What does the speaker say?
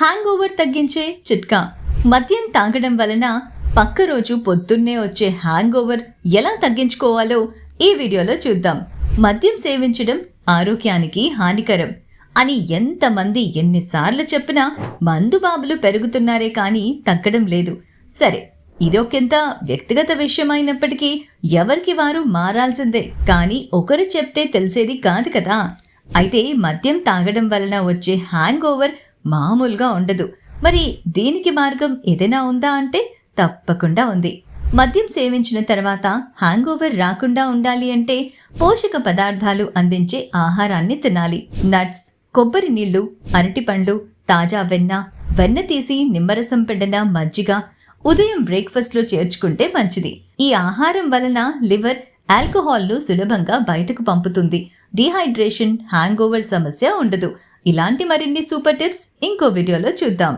Hang over తగ్గించే చిట్కా. మద్యం తాగడం వలన పక్క రోజు పొద్దున్నే వచ్చే హ్యాంగ్ ఓవర్ ఎలా తగ్గించుకోవాలో ఈ వీడియోలో చూద్దాం. మద్యం సేవించడం ఆరోగ్యానికి హానికరం అని ఎంతమంది ఎన్నిసార్లు చెప్పినా మందుబాబులు పెరుగుతున్నారే కానీ తగ్గడం లేదు. సరే, ఇదొకంత వ్యక్తిగత విషయమైనప్పటికీ ఎవరికి వారు మారాల్సిందే, కానీ ఒకరు చెప్తే తెలిసేది కాదు కదా. అయితే మద్యం తాగడం వలన వచ్చే హ్యాంగ్ ఓవర్ మామూలుగా ఉండదు. మరి దీనికి మార్గం ఏదైనా ఉందా అంటే తప్పకుండా ఉంది. మద్యం సేవించిన తర్వాత హ్యాంగ్ ఓవర్ రాకుండా ఉండాలి అంటే పోషక పదార్థాలు అందించే ఆహారాన్ని తినాలి. నట్స్, కొబ్బరి నీళ్లు, అరటిపండ్లు, తాజా వెన్న తీసి నిమ్మరసం పిండిన మజ్జిగ ఉదయం బ్రేక్ఫాస్ట్లో చేర్చుకుంటే మంచిది. ఈ ఆహారం వలన లివర్ ఆల్కహాల్ను సులభంగా బయటకు పంపుతుంది. డీహైడ్రేషన్, హ్యాంగ్ ఓవర్ సమస్య ఉండదు. ఇలాంటి మరిన్ని సూపర్ టిప్స్ ఇంకో వీడియోలో చూద్దాం.